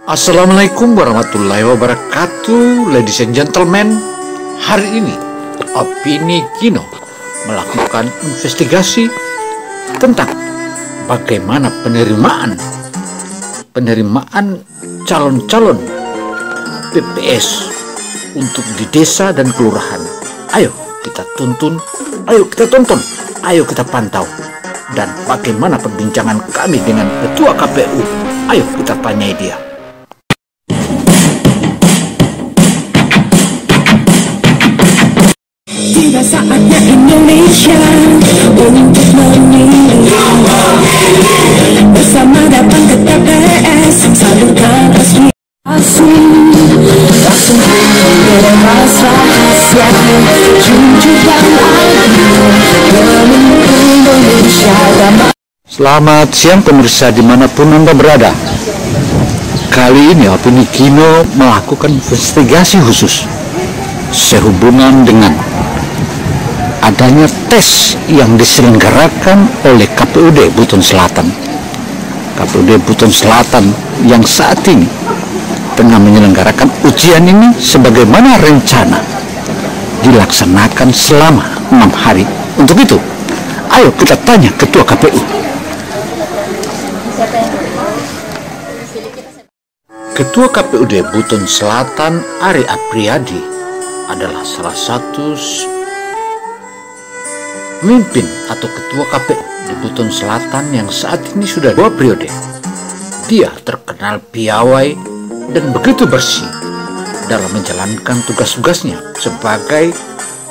Assalamualaikum warahmatullahi wabarakatuh, ladies and gentlemen. Hari ini Opini Kino melakukan investigasi tentang bagaimana penerimaan calon-calon PPS untuk di desa dan kelurahan. Ayo kita tonton, ayo kita pantau. Dan bagaimana perbincangan kami dengan Ketua KPU? Ayo kita tanyai dia. Tiba saatnya Indonesia untuk memilih. Bersama datang ke TPS, salurkan aspirasi. Langsung bebas rahasia, jujur dan adil demi Indonesia damai. Selamat siang pemirsa dimanapun Anda berada. Kali ini Opini Kino melakukan investigasi khusus sehubungan dengan adanya tes yang diselenggarakan oleh KPUD Buton Selatan. KPUD Buton Selatan yang saat ini tengah menyelenggarakan ujian ini sebagaimana rencana dilaksanakan selama 6 hari. Untuk itu, ayo kita tanya Ketua KPU. Ketua KPUD Buton Selatan Ari Apriyadi adalah salah satu pemimpin atau ketua KPU di Buton Selatan yang saat ini sudah 2 periode. Dia terkenal piawai dan begitu bersih dalam menjalankan tugas-tugasnya sebagai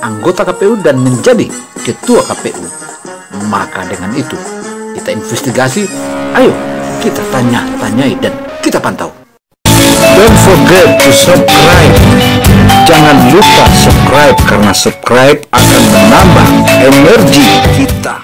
anggota KPU dan menjadi ketua KPU. Maka dengan itu kita investigasi, ayo kita tanyai dan kita pantau. Don't forget to subscribe. Jangan lupa subscribe karena subscribe akan menambah energi kita.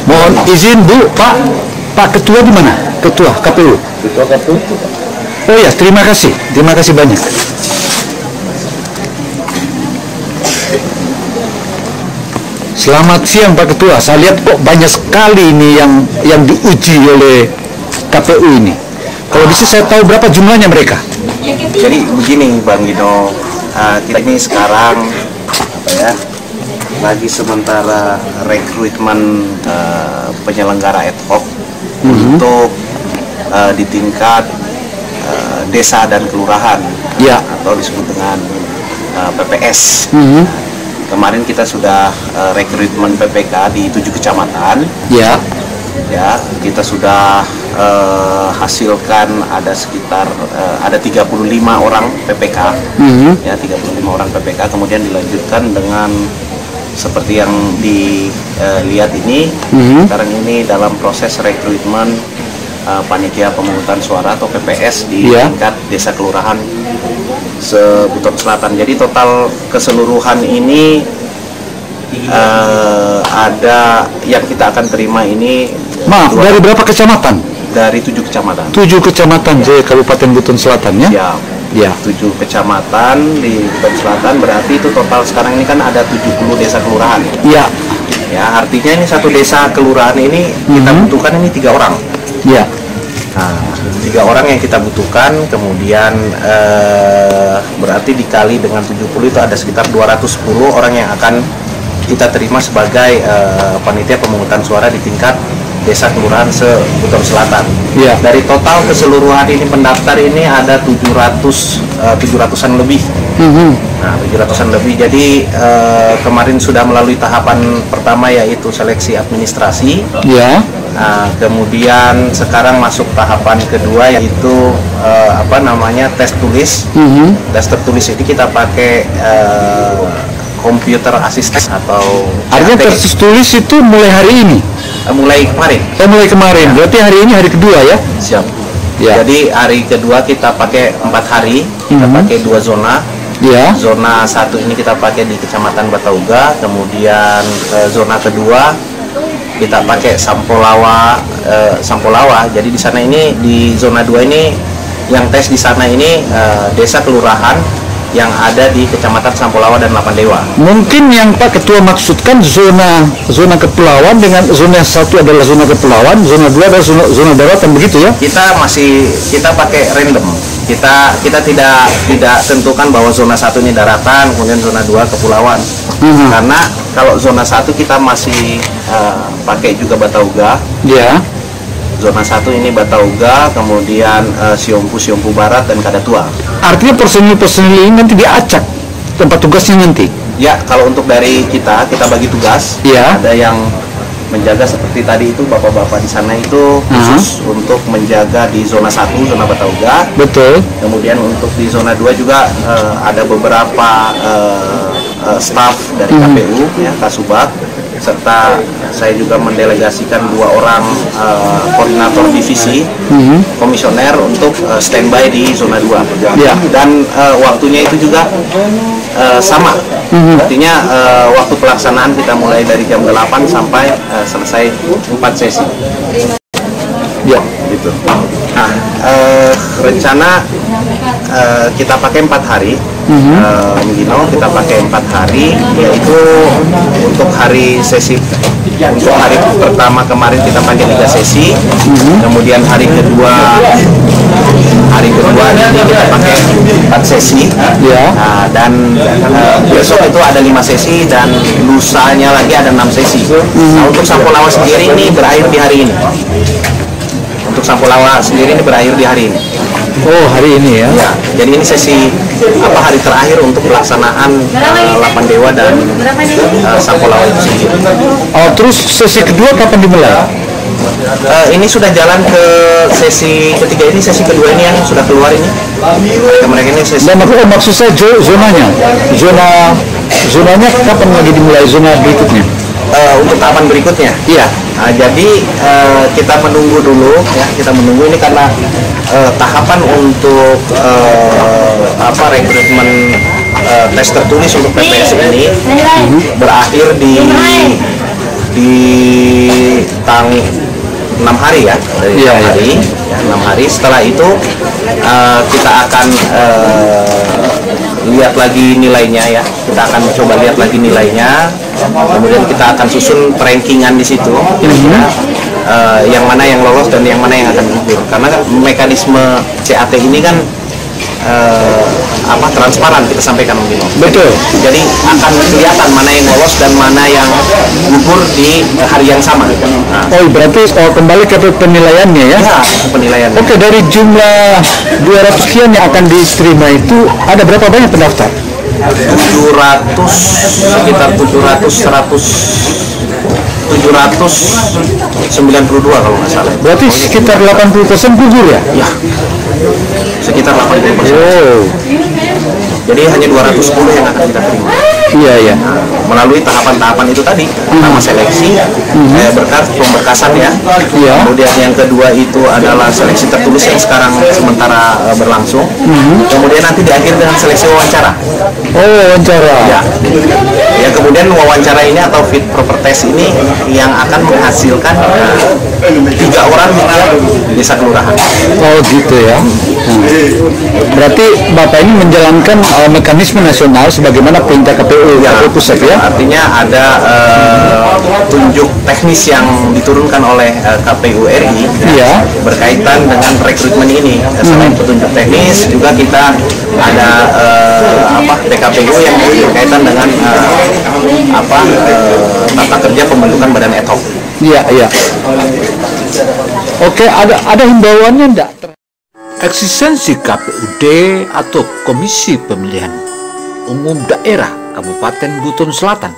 Mohon izin Bu, Pak Ketua di mana? Ketua KPU. Ketua KPU. Oh ya, terima kasih banyak. Selamat siang Pak Ketua. Saya lihat kok banyak sekali ini yang diuji oleh KPU ini. Kalau bisa saya tahu berapa jumlahnya mereka? Jadi begini Bang Gino, kita ini sekarang lagi sementara rekrutmen penyelenggara ad hoc untuk di tingkat desa dan kelurahan, atau disebut dengan PPS. Kemarin kita sudah rekrutmen PPK di 7 kecamatan. Kita sudah hasilkan ada sekitar ada 35 orang PPK. 35 orang PPK, kemudian dilanjutkan dengan seperti yang dilihat ini. Sekarang ini dalam proses rekrutmen panitia pemungutan suara atau PPS di tingkat desa kelurahan se-Buton Selatan. Jadi total keseluruhan ini ada yang kita akan terima ini. Dari berapa kecamatan? Dari 7 kecamatan. 7 kecamatan di Kabupaten Buton Selatan ya? 7 kecamatan di Buton Selatan, berarti itu total sekarang ini kan ada 70 desa kelurahan. Artinya ini satu desa kelurahan ini kita butuhkan ini 3 orang. Nah, 3 orang yang kita butuhkan, kemudian berarti dikali dengan 70 itu ada sekitar 210 orang yang akan kita terima sebagai panitia pemungutan suara di tingkat desa kelurahan se-Buton Selatan. Iya. Dari total keseluruhan ini pendaftar ini ada 700-an lebih. Nah, 700-an lebih. Jadi kemarin sudah melalui tahapan pertama yaitu seleksi administrasi. Ya. Nah, kemudian sekarang masuk tahapan kedua yaitu tes tulis. Tes tertulis ini kita pakai komputer asisten atau Artinya tes tulis itu mulai hari ini? Mulai kemarin. Mulai kemarin. Berarti hari ini hari kedua ya? Siap. Ya. Jadi hari kedua kita pakai 4 hari, kita pakai 2 zona. Ya. Zona 1 ini kita pakai di Kecamatan Batauga, kemudian zona kedua kita pakai Sampolawa. Jadi di sana ini di zona 2 ini yang tes di sana ini desa kelurahan yang ada di Kecamatan Sampolawa dan Lapandewa. Mungkin yang Pak Ketua maksudkan zona kepulauan dengan zona 1 adalah zona kepulauan, zona 2 adalah zona daratan, begitu ya? Kita pakai random. Kita tidak tentukan bahwa zona 1 ini daratan, kemudian zona 2 kepulauan. Karena kalau zona 1 kita masih pakai juga Batauga. Ya. Zona 1 ini Batauga, kemudian Siompu Barat dan Kadatua. Artinya personil ini nanti diacak tempat tugasnya nanti? Ya, kalau untuk dari kita bagi tugas. Ya. Ada yang menjaga seperti tadi itu bapak-bapak di sana itu khusus untuk menjaga di zona 1, zona Batauga. Betul. Kemudian untuk di zona 2 juga ada beberapa staf dari KPU, ya, Kasubag, serta saya juga mendelegasikan 2 orang koordinator divisi, komisioner untuk standby di zona 2. Ya. Dan waktunya itu juga sama. Artinya waktu pelaksanaan kita mulai dari jam 8 sampai selesai 4 sesi. Ya, gitu. Nah, rencana kita pakai 4 hari. Kita pakai 4 hari, yaitu untuk hari sesi. Untuk hari pertama kemarin kita pakai 3 sesi, kemudian hari kedua ini kita pakai 4 sesi, nah, dan besok itu ada 5 sesi dan lusanya lagi ada 6 sesi. Nah, untuk Sampolawa sendiri ini berakhir di hari ini. Untuk Sampolawa sendiri ini berakhir di hari ini. Oh, hari ini ya? Ya, jadi ini sesi hari terakhir untuk pelaksanaan Lapandewa dan Sampolawa itu sendiri. Oh, terus sesi kedua kapan dimulai? Ini sudah jalan ke sesi ketiga ini, sesi kedua ini yang sudah keluar ini. Mereka ini sesi. Dan maksud saya zonanya kapan lagi dimulai, zona berikutnya? Untuk tahapan berikutnya. Iya. Nah, jadi kita menunggu dulu ya, kita menunggu ini karena tahapan untuk rekrutmen tes tertulis untuk PPS ini berakhir di 6 hari ya, dari 6 hari. Ya, 6 hari. Setelah itu kita akan lihat lagi nilainya ya. Kita akan coba lihat lagi nilainya. Kemudian kita akan susun rankingan di situ. Yang mana yang lolos dan yang mana yang akan gugur. Karena mekanisme CAT ini kan transparan, kita sampaikan mungkin. Betul. Jadi akan kelihatan mana yang lolos dan mana yang gugur di hari yang sama. Nah. Oh, berarti kembali ke penilaiannya ya? Ya, penilaian. Oke, dari jumlah 200 sekian yang akan diterima itu ada berapa banyak pendaftar? 792 kalau nggak salah. Berarti sekitar 80% gugur ya? Ya, sekitar 80%. Oh. Jadi hanya 210 yang akan kita terima. Iya, iya. Nah, melalui tahapan-tahapan itu tadi, pertama seleksi, pemberkasan ya. Kemudian yang kedua itu adalah seleksi tertulis yang sekarang sementara berlangsung. Kemudian nanti diakhiri dengan seleksi wawancara. Oh, wawancara. Ya. Ya, kemudian wawancara ini atau fit proper test ini yang akan menghasilkan 3 orang di desa kelurahan. Oh, gitu ya. Berarti Bapak ini menjalankan mekanisme nasional sebagaimana perintah KPU pusat ya? Artinya ada tunjuk teknis yang diturunkan oleh KPU RI berkaitan dengan rekrutmen ini. Selain petunjuk teknis, juga kita ada PKPU yang berkaitan dengan tata kerja pembentukan badan ad hoc. Iya. Oke, ada himbauannya enggak? Eksistensi KPUD atau Komisi Pemilihan Umum Daerah Kabupaten Buton Selatan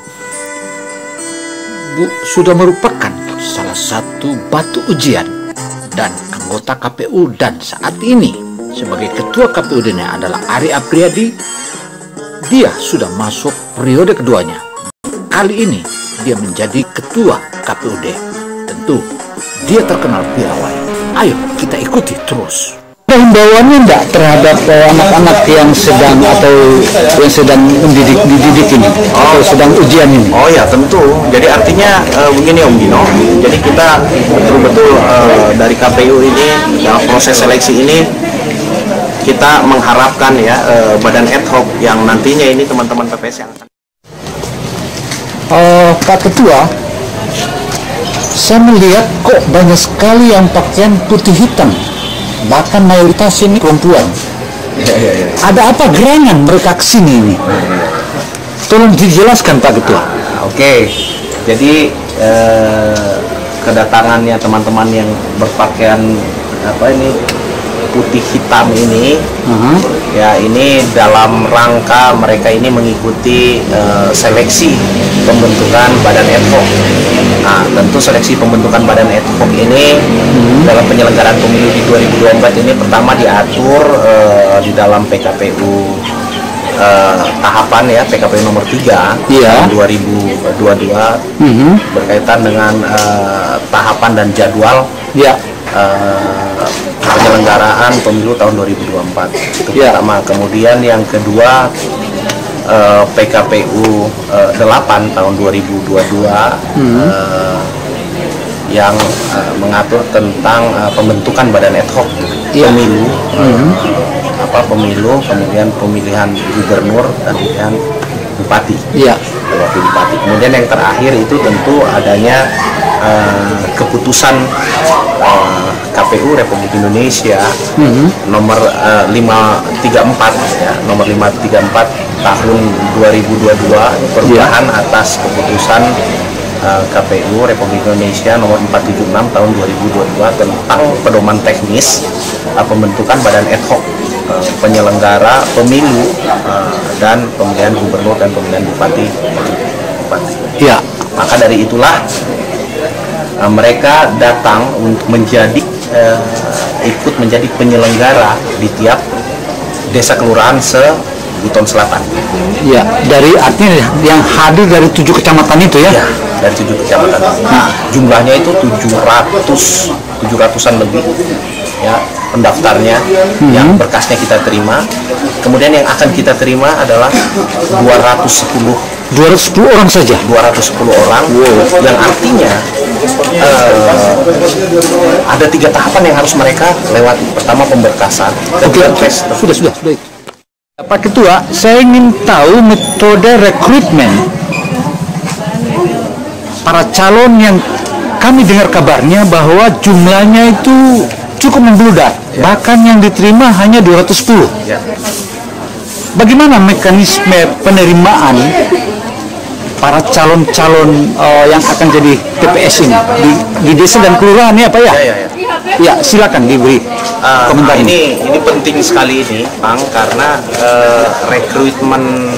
sudah merupakan salah satu batu ujian, dan anggota KPU dan saat ini sebagai ketua KPUD-nya adalah Ari Apriyadi. Dia sudah masuk periode keduanya. Kali ini dia menjadi ketua KPUD. Tentu dia terkenal piawai. Ayo kita ikuti terus. Ada himbauannya enggak terhadap anak-anak yang sedang dididik ini atau sedang ujian ini? Oh ya, tentu. Jadi artinya begini Om Gino. Jadi kita betul-betul dari KPU ini dalam proses seleksi ini kita mengharapkan ya badan ad hoc yang nantinya ini teman-teman PPS yang akan. Pak Ketua, saya melihat kok banyak sekali yang pakaian putih hitam. Bahkan mayoritas ini perempuan. Ada apa gerangan mereka kesini ini? Tolong dijelaskan Pak Ketua. Oke. Jadi kedatangannya teman-teman yang berpakaian putih hitam ini, ya ini dalam rangka mereka ini mengikuti seleksi pembentukan badan ad hoc. Nah, tentu seleksi pembentukan badan ad hoc ini dalam penyelenggaraan pemilu di 2024 ini pertama diatur di dalam PKPU tahapan ya, PKPU nomor 3 tahun 2022 berkaitan dengan tahapan dan jadwal penyelenggaraan pemilu tahun 2024. Itu pertama. Kemudian yang kedua PKPU 8 tahun 2022 yang mengatur tentang pembentukan badan ad hoc pemilu, pemilu, kemudian pemilihan gubernur dan pemilihan bupati. Wakil bupati. Kemudian yang terakhir itu tentu adanya keputusan KPU Republik Indonesia nomor 534 ya, nomor 534 tahun 2022 perubahan atas keputusan KPU Republik Indonesia nomor 476 tahun 2022 tentang pedoman teknis pembentukan badan ad hoc penyelenggara pemilu dan pemilihan gubernur dan pemilihan bupati. Ya, maka dari itulah mereka datang untuk menjadi ikut menjadi penyelenggara di tiap desa kelurahan se-Buton Selatan. Ya, dari artinya yang hadir dari 7 kecamatan itu ya? Ya, dari 7 kecamatan. Nah, jumlahnya itu 700-an lebih ya pendaftarnya yang berkasnya kita terima. Kemudian yang akan kita terima adalah 210 orang saja. 210 orang. Yang artinya ada 3 tahapan yang harus mereka lewati. Pertama pemberkasan, kedua tes. Sudah. Pak Ketua, saya ingin tahu metode rekrutmen para calon yang kami dengar kabarnya bahwa jumlahnya itu cukup membludak, bahkan yang diterima hanya 210. Bagaimana mekanisme penerimaan para calon-calon yang akan jadi TPS ini di desa dan kelurahan ya Pak ya? Ya, silakan diberi komentar. Ini penting sekali ini, Bang, karena rekrutmen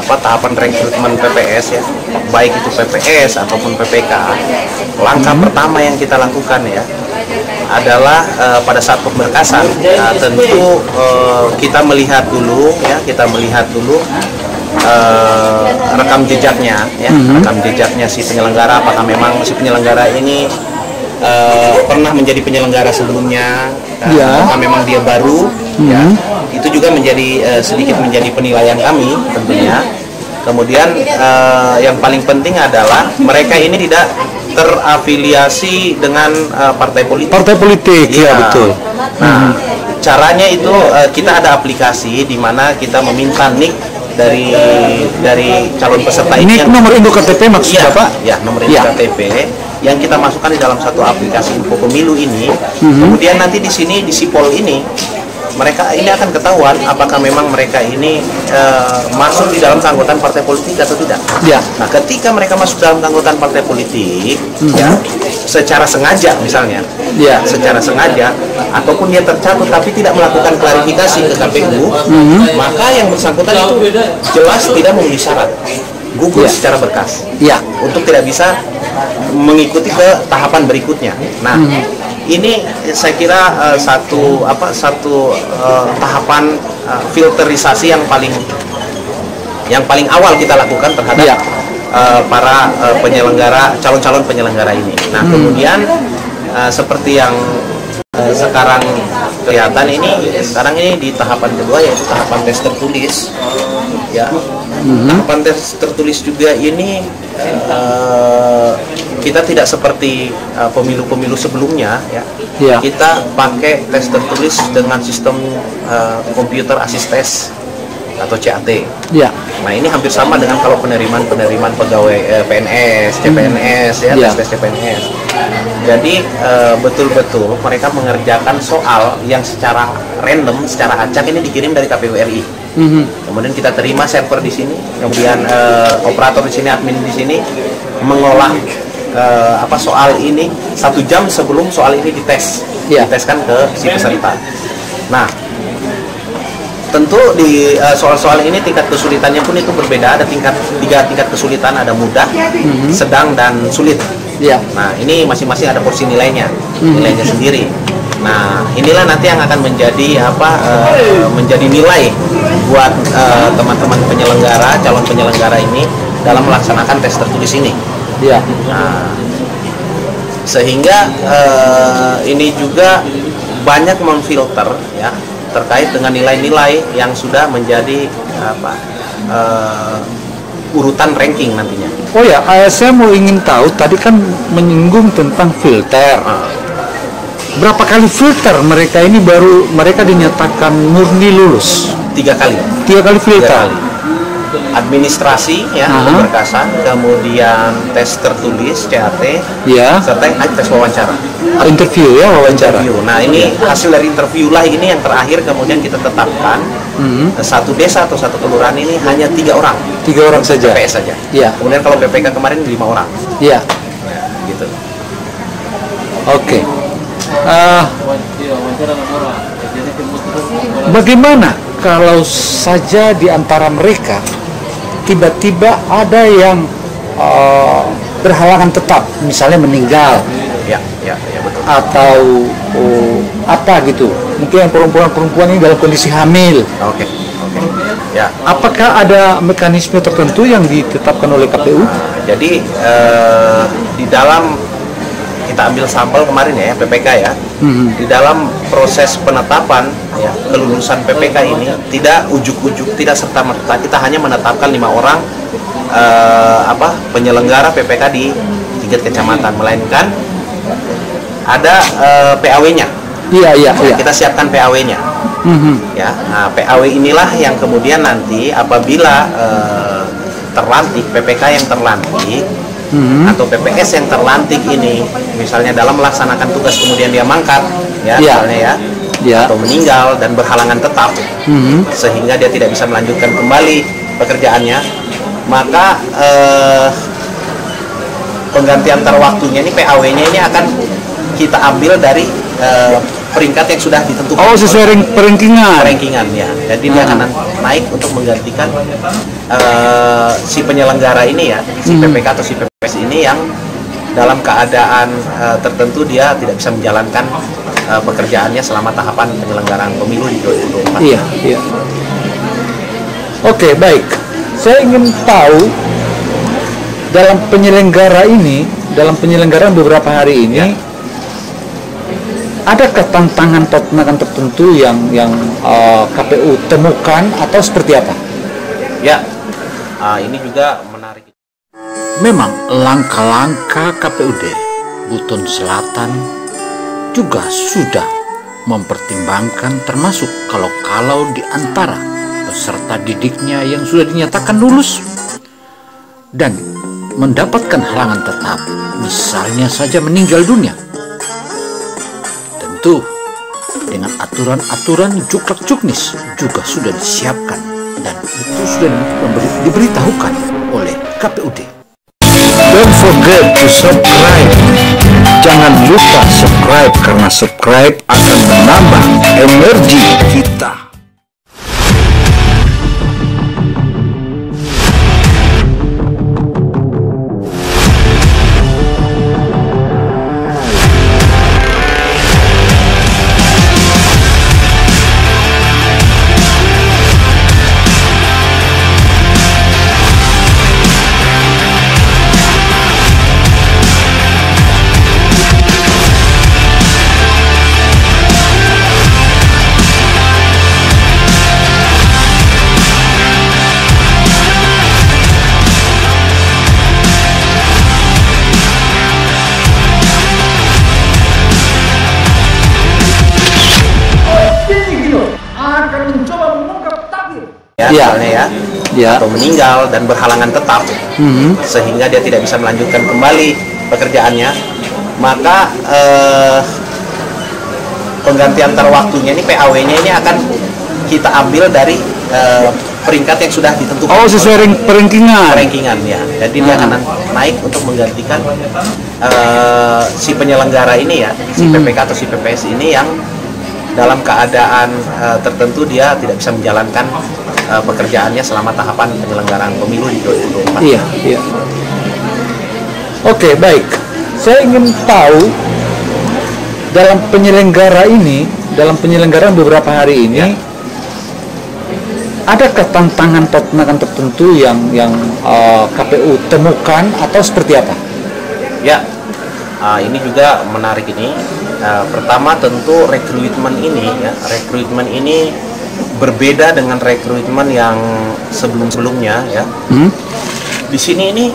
tahapan rekrutmen PPS ya, baik itu PPS ataupun PPK. Langkah pertama yang kita lakukan ya adalah pada saat pemberkasan tentu kita melihat dulu rekam jejaknya ya, rekam jejaknya si penyelenggara, apakah memang si penyelenggara ini pernah menjadi penyelenggara sebelumnya, apakah memang dia baru ya. Itu juga menjadi sedikit menjadi penilaian kami tentunya. Kemudian yang paling penting adalah mereka ini tidak terafiliasi dengan partai politik. Partai politik, ya betul. Nah, caranya itu kita ada aplikasi di mana kita meminta NIK dari calon peserta Ini yang nomor induk KTP maksudnya iya, Pak? ya nomor induk KTP yang kita masukkan di dalam satu aplikasi info pemilu ini. Kemudian nanti di sini di Sipol ini mereka ini akan ketahuan apakah memang mereka ini masuk di dalam keanggotaan partai politik atau tidak. Ya. Nah, ketika mereka masuk dalam keanggotaan partai politik, ya, secara sengaja misalnya, secara sengaja, ataupun dia tercatat tapi tidak melakukan klarifikasi ke KPU, maka yang bersangkutan itu jelas tidak memenuhi syarat, gugur secara berkas, untuk tidak bisa mengikuti ke tahapan berikutnya. Nah, ini saya kira satu tahapan filterisasi yang paling awal kita lakukan terhadap para penyelenggara, calon-calon penyelenggara ini. Nah, kemudian seperti yang sekarang kelihatan sekarang ini di tahapan kedua, yaitu tahapan tes tertulis. Ya, tahapan tes tertulis juga ini kita tidak seperti pemilu-pemilu sebelumnya, ya. Kita pakai tes tertulis dengan sistem komputer assist test atau CAT. Nah, ini hampir sama dengan kalau penerimaan pegawai PNS, CPNS, tes CPNS. Jadi betul-betul mereka mengerjakan soal yang secara random, secara acak ini dikirim dari KPU RI. Kemudian kita terima server di sini, kemudian operator di sini, admin di sini mengolah soal ini 1 jam sebelum soal ini diteskan ke si peserta. Nah, tentu di soal-soal ini tingkat kesulitannya pun itu berbeda. Ada 3 tingkat kesulitan, ada mudah, sedang, dan sulit. Nah, ini masing-masing ada porsi nilainya sendiri. Nah, inilah nanti yang akan menjadi menjadi nilai buat teman-teman penyelenggara, calon penyelenggara ini dalam melaksanakan tes tertulis ini. Nah, sehingga ini juga banyak memfilter, ya, terkait dengan nilai-nilai yang sudah menjadi urutan ranking nantinya. Oh ya, saya mau ingin tahu, tadi kan menyinggung tentang filter. Berapa kali filter mereka ini baru mereka dinyatakan murni lulus? 3 kali. 3 kali filter. 3 kali. Administrasi, ya, keberkasan, kemudian tes tertulis CAT, serta tes wawancara. Interview, ya, wawancara. Nah, ini hasil dari interview lah ini yang terakhir kemudian kita tetapkan. Satu desa atau satu kelurahan ini hanya 3 orang. 3 orang saja. PPS saja. Kemudian kalau BPK kemarin 5 orang. Gitu. Oke. Bagaimana kalau saja di antara mereka tiba-tiba ada yang berhalangan tetap, misalnya meninggal, betul. Atau apa gitu, mungkin yang perempuan ini dalam kondisi hamil. Ya. Apakah ada mekanisme tertentu yang ditetapkan oleh KPU? Jadi di dalam kita ambil sampel kemarin, ya, PPK, ya. Di dalam proses penetapan, ya, kelulusan PPK ini tidak ujuk-ujuk, tidak serta-merta kita hanya menetapkan 5 orang penyelenggara PPK di tingkat kecamatan, melainkan ada PAW-nya. Kita siapkan PAW-nya. Ya, nah, PAW inilah yang kemudian nanti apabila terlantik, PPK yang terlantik atau PPS yang terlantik ini, misalnya dalam melaksanakan tugas kemudian dia mangkat, ya, misalnya, atau meninggal dan berhalangan tetap, sehingga dia tidak bisa melanjutkan kembali pekerjaannya, maka pengganti antar waktunya ini, PAW-nya ini akan kita ambil dari peringkat yang sudah ditentukan. Oh, sesuai rankingan, ya. Jadi dia akan naik untuk menggantikan si penyelenggara ini, ya, si PPK atau si PPS ini yang dalam keadaan tertentu dia tidak bisa menjalankan pekerjaannya selama tahapan penyelenggaraan pemilu di 2024. Iya. Oke, baik. Saya ingin tahu dalam penyelenggaraan beberapa hari ini, adakah tantangan tertentu yang KPU temukan atau seperti apa? Ya, ini juga menarik. Memang langkah-langkah KPUD Buton Selatan juga sudah mempertimbangkan, termasuk kalau di antara peserta didiknya yang sudah dinyatakan lulus dan mendapatkan halangan tetap, misalnya saja meninggal dunia. Tentu dengan aturan-aturan juklak-juknis juga sudah disiapkan dan itu sudah diberitahukan oleh KPUD. Don't forget to subscribe. Jangan lupa subscribe karena subscribe akan menambah energi kita. Misalnya atau meninggal dan berhalangan tetap, sehingga dia tidak bisa melanjutkan kembali pekerjaannya, maka penggantian antar waktunya ini PAW-nya ini akan kita ambil dari peringkat yang sudah ditentukan. Oh, sesuai rankingan ya. Jadi dia akan naik untuk menggantikan si penyelenggara ini ya, si PPK atau si PPS ini yang dalam keadaan tertentu dia tidak bisa menjalankan pekerjaannya selama tahapan penyelenggaraan pemilu di 2024. Iya. Oke, baik. Saya ingin tahu dalam penyelenggaraan beberapa hari ini, adakah tantangan tertentu yang KPU temukan atau seperti apa? Ya, ini juga menarik ini. Pertama tentu rekrutmen ini berbeda dengan rekrutmen yang sebelum-sebelumnya ya. Di sini ini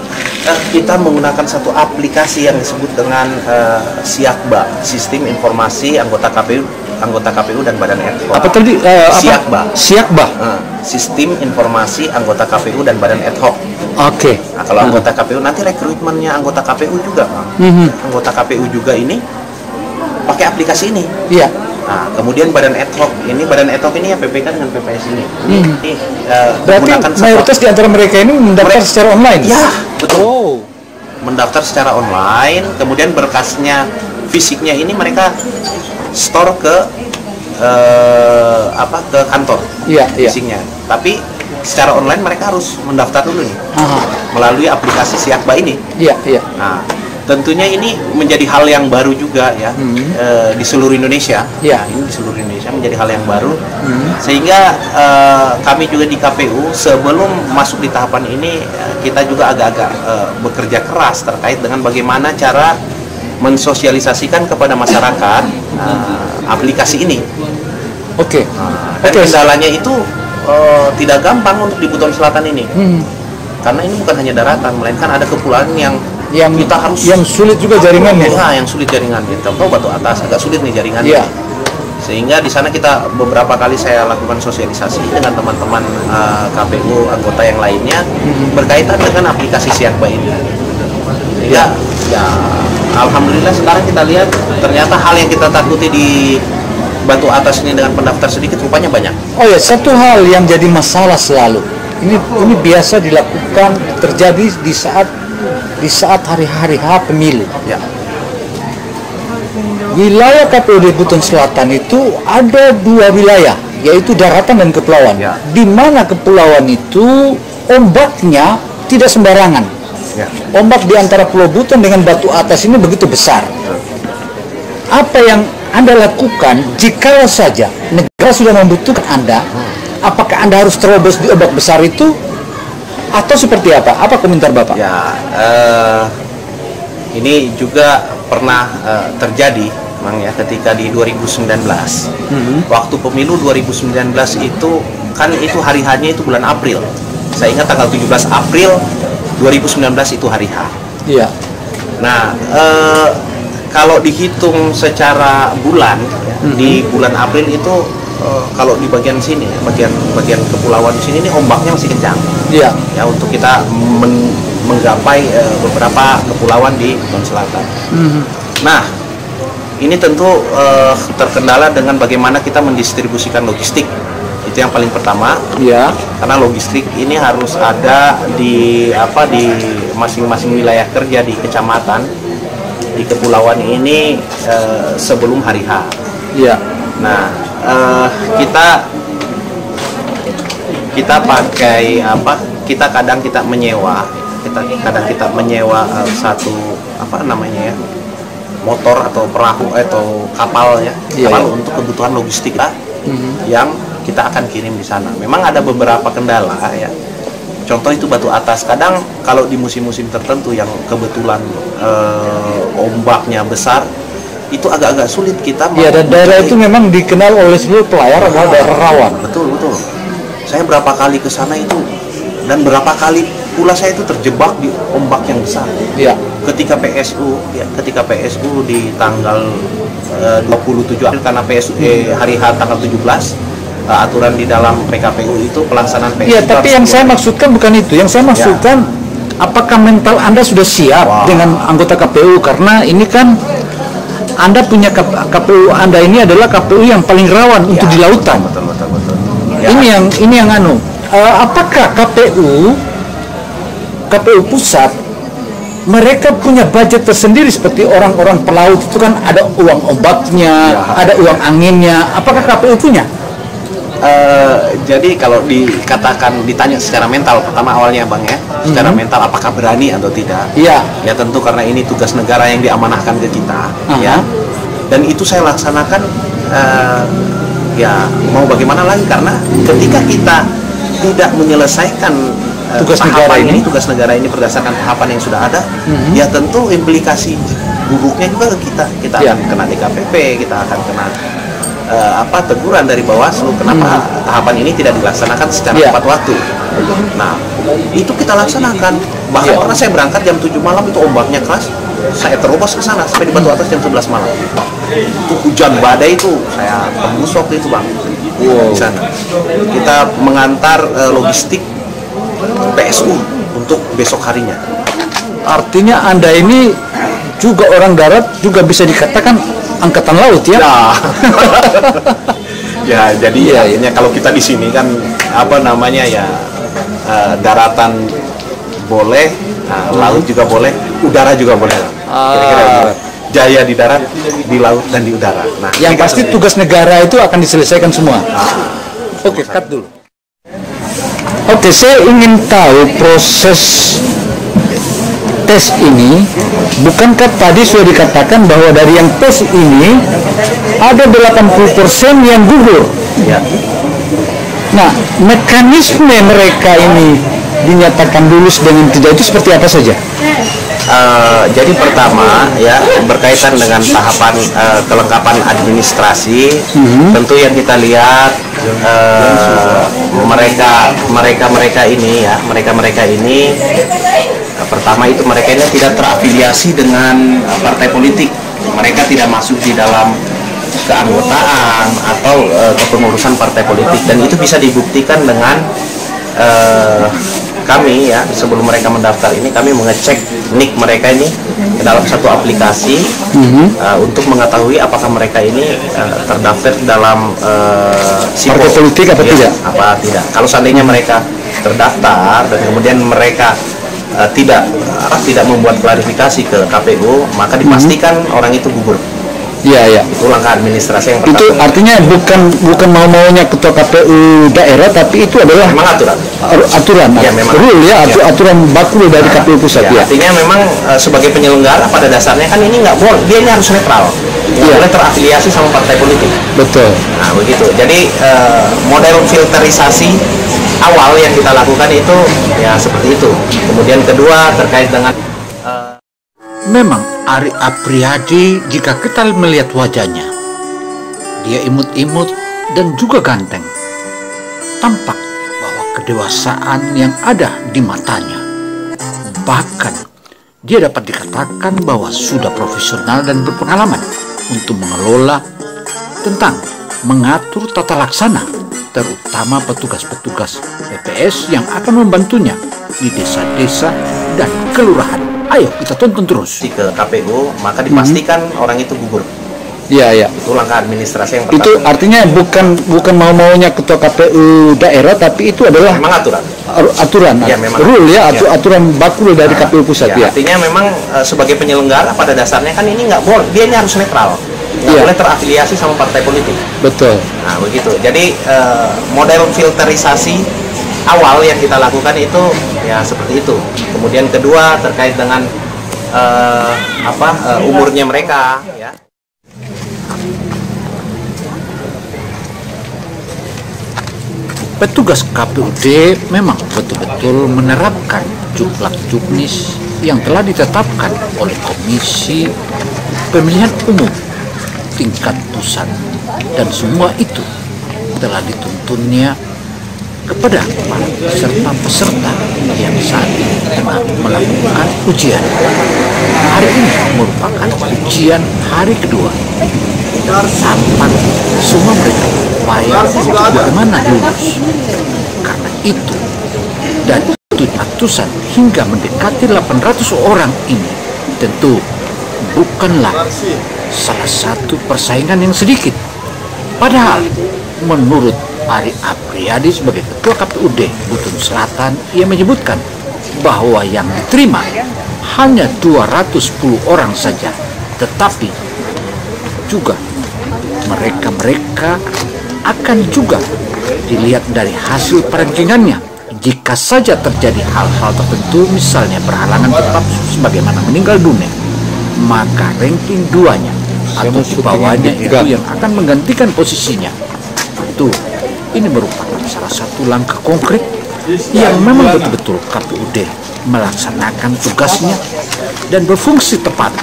kita menggunakan satu aplikasi yang disebut dengan SIAKBA, Sistem Informasi Anggota KPU dan Badan Ad Hoc. Apa tadi? SIAKBA. Sistem Informasi Anggota KPU dan Badan Ad Hoc. Oke. Nah, kalau anggota KPU nanti rekrutmennya anggota KPU juga, anggota KPU juga ini pakai aplikasi ini. Iya. Nah, kemudian Badan Ad Hoc ini ya PPK dengan PPS ini. Berarti mayoritas di antara mereka ini mendaftar secara online? Ya, betul. Oh. Mendaftar secara online, kemudian berkasnya fisiknya ini mereka store ke ke kantor. Fisiknya. Tapi secara online mereka harus mendaftar dulu nih. Melalui aplikasi SIAKBA ini. Nah, tentunya ini menjadi hal yang baru juga ya di seluruh Indonesia. Ini di seluruh Indonesia menjadi hal yang baru, sehingga kami juga di KPU sebelum masuk di tahapan ini kita juga agak-agak bekerja keras terkait dengan bagaimana cara mensosialisasikan kepada masyarakat aplikasi ini. Dan kendalanya itu tidak gampang untuk di Buton Selatan ini, karena ini bukan hanya daratan, melainkan ada kepulauan yang kita harus sulit juga jaringannya. Yang sulit jaringannya. Contoh Batu Atas agak sulit nih jaringannya. Sehingga di sana kita beberapa kali saya lakukan sosialisasi dengan teman-teman KPU anggota yang lainnya berkaitan dengan aplikasi SIAKBA ini. Sehingga ya alhamdulillah sekarang kita lihat ternyata hal yang kita takuti di Batu Atas ini dengan pendaftar sedikit rupanya banyak. Oh ya, satu hal yang jadi masalah selalu. Ini biasa dilakukan terjadi di saat hari-hari pemilu. Wilayah KPUD Buton Selatan itu ada dua wilayah, yaitu daratan dan kepulauan. Di mana kepulauan itu ombaknya tidak sembarangan. Ombak di antara Pulau Buton dengan Batu Atas ini begitu besar. Apa yang Anda lakukan jika saja negara sudah membutuhkan Anda? Apakah Anda harus terobos di ombak besar itu? Atau seperti apa? Apa komentar Bapak? Ya, ini juga pernah terjadi, Mang ya, ketika di 2019. Waktu pemilu 2019 itu kan itu hari H-nya itu bulan April. Saya ingat tanggal 17 April 2019 itu hari H. Iya. Nah, kalau dihitung secara bulan, di bulan April itu kalau di bagian sini, bagian kepulauan di sini ini ombaknya masih kencang. Iya. Ya, untuk kita menggapai beberapa kepulauan di Buton Selatan. Nah, ini tentu terkendala dengan bagaimana kita mendistribusikan logistik. Itu yang paling pertama. Iya. Karena logistik ini harus ada di masing-masing wilayah kerja di kecamatan di kepulauan ini sebelum hari H. Iya. Nah, kita pakai kita kadang menyewa satu motor atau perahu atau kapal ya, kapal untuk kebutuhan logistik yang kita akan kirim di sana. Memang ada beberapa kendala ya. Contoh itu batu atas. Kadang kalau di musim-musim tertentu yang kebetulan ombaknya besar, itu agak-agak sulit kita. Iya, dan daerah itu memang dikenal oleh seluruh pelayar adalah daerah rawan. Betul. Saya berapa kali ke sana itu, dan berapa kali pula saya itu terjebak di ombak yang besar. Iya. Ketika PSU di tanggal 27 April, karena PSU hari H tanggal 17, aturan di dalam PKPU itu pelaksanaan PSU. Iya, tapi yang saya maksudkan bukan itu. Yang saya maksudkan, apakah mental Anda sudah siap dengan anggota KPU? Karena ini kan Anda punya KPU Anda ini adalah KPU yang paling rawan untuk di lautan. Betul. Ya. Ini yang apakah KPU pusat mereka punya budget tersendiri seperti orang-orang pelaut itu kan ada uang ombaknya, ada uang anginnya. Apakah KPU punya? Jadi kalau ditanya secara mental pertama awalnya Bang ya, secara mental apakah berani atau tidak? Iya. Ya tentu karena ini tugas negara yang diamanahkan ke kita, ya. Dan itu saya laksanakan, ya mau bagaimana lagi, karena ketika kita tidak menyelesaikan tugas negara ini berdasarkan tahapan yang sudah ada, ya tentu implikasi buruknya juga ke kita akan kena DKPP, kita akan kena teguran dari Bawaslu. Kenapa tahapan ini tidak dilaksanakan secara tepat waktu? Nah, itu kita laksanakan. Bahkan pernah saya berangkat jam 7 malam, itu ombaknya keras, saya terobos ke sana sampai di Batu Atas jam 11 malam. Itu hujan badai itu, saya tembus waktu itu Bang. Di sana kita mengantar logistik PSU untuk besok harinya. Artinya Anda ini juga orang darat, juga bisa dikatakan angkatan laut ya? Ya, jadi akhirnya kalau kita di sini kan daratan boleh, laut juga boleh, udara juga boleh. Kira-kira gitu. Jaya di darat, di laut dan di udara. Nah, yang pasti tugas negara itu akan diselesaikan semua. Oke, cut dulu. Oke, saya ingin tahu proses tes ini. Bukankah tadi sudah dikatakan bahwa dari yang tes ini ada 80% yang gugur? Ya. Nah, mekanisme mereka ini dinyatakan lulus dengan tidak itu seperti apa saja? Jadi pertama ya, berkaitan dengan tahapan kelengkapan administrasi, tentu yang kita lihat mereka ini pertama itu mereka ini tidak terafiliasi dengan partai politik, mereka tidak masuk di dalam keanggotaan atau kepengurusan partai politik, dan itu bisa dibuktikan dengan kami ya, sebelum mereka mendaftar ini kami mengecek nik mereka ini ke dalam satu aplikasi untuk mengetahui apakah mereka ini terdaftar dalam partai politik apa tidak? Kalau seandainya mereka terdaftar dan kemudian mereka tidak membuat klarifikasi ke KPU, maka dipastikan orang itu gugur. Iya. Itu langkah administrasi yang pertama. Itu artinya bukan mau-maunya ketua KPU daerah, tapi itu adalah memang aturan. Ya, memang. Rule ya, aturan baku dari KPU pusat ya. Artinya memang sebagai penyelenggara pada dasarnya kan ini nggak boleh, dia ini harus netral. Nggak boleh terafiliasi sama partai politik. Betul. Nah, begitu. Jadi model filterisasi awal yang kita lakukan itu ya seperti itu. Kemudian kedua terkait dengan memang Ari Apriyadi, jika kita melihat wajahnya, dia imut-imut dan juga ganteng. Tampak bahwa kedewasaan yang ada di matanya. Bahkan dia dapat dikatakan bahwa sudah profesional dan berpengalaman untuk mengelola tentang mengatur tata laksana, terutama petugas-petugas PPS yang akan membantunya di desa-desa dan kelurahan. Ayo kita tonton terus. Ke KPU, maka dipastikan orang itu gugur. Iya. Itu langkah administrasi yang pertama. Itu artinya bukan mau-maunya ketua KPU daerah, tapi itu adalah memang aturan. Ya, memang rule ya, aturan baku dari KPU pusat ya. Artinya memang sebagai penyelenggara pada dasarnya kan ini nggak boleh, dia ini harus netral. Nggak boleh terafiliasi sama partai politik. Betul. Nah begitu. Jadi model filterisasi awal yang kita lakukan itu ya seperti itu. Kemudian kedua terkait dengan umurnya mereka. Ya. Petugas KPUD memang betul-betul menerapkan juklak-juknis yang telah ditetapkan oleh Komisi Pemilihan Umum tingkat pusat, dan semua itu telah dituntunnya kepada para peserta-peserta yang saat ini tengah melakukan ujian. Hari ini merupakan ujian hari kedua. Tampak semua mereka berupaya untuk bagaimana lulus. Karena itu, dari ratusan hingga mendekati 800 orang ini tentu bukanlah salah satu persaingan yang sedikit. Padahal menurut Ari Apriyadi sebagai Ketua KPUD Buton Selatan, ia menyebutkan bahwa yang diterima hanya 210 orang saja, tetapi juga mereka akan juga dilihat dari hasil perankingannya. Jika saja terjadi hal-hal tertentu, misalnya berhalangan tetap sebagaimana meninggal dunia, maka ranking 2-nya atau di bawahnya itu yang akan menggantikan posisinya. Tentu ini merupakan salah satu langkah konkret yang memang betul-betul KPUD melaksanakan tugasnya dan berfungsi tepat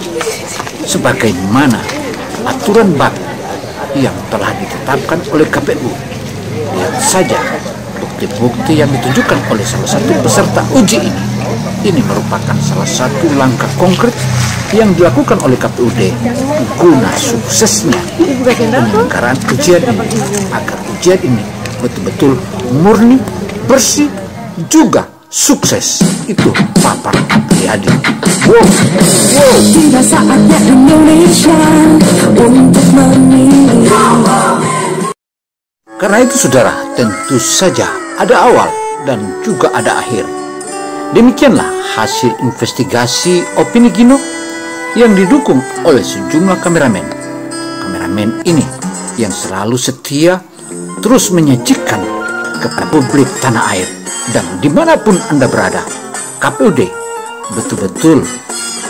sebagaimana aturan baku yang telah ditetapkan oleh KPU. Lihat saja bukti-bukti yang ditunjukkan oleh salah satu peserta uji ini. Ini merupakan salah satu langkah konkret yang dilakukan oleh KPUD guna suksesnya penyelenggaraan ujian ini, agar ujian ini betul-betul murni, bersih, juga sukses. Itu Papa Apriyadi. Wow. Tiba saatnya Indonesia untuk memilih. Karena itu saudara, tentu saja ada awal dan juga ada akhir. Demikianlah hasil investigasi Opini Gino yang didukung oleh sejumlah kameramen. Kameramen ini yang selalu setia terus menyajikan kepada publik tanah air, dan dimanapun Anda berada, KPUD betul-betul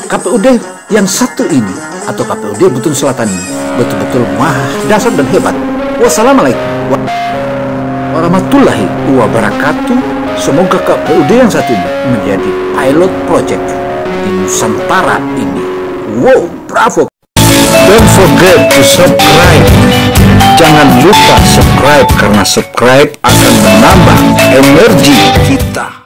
KPUD yang satu ini atau KPUD Buton Selatan ini betul-betul maha dasar dan hebat. Wassalamualaikum warahmatullahi wabarakatuh. Semoga KPUD yang satu ini menjadi pilot project di Nusantara ini. Wow, bravo. Don't forget to subscribe. Jangan lupa subscribe, karena subscribe akan menambah energi kita.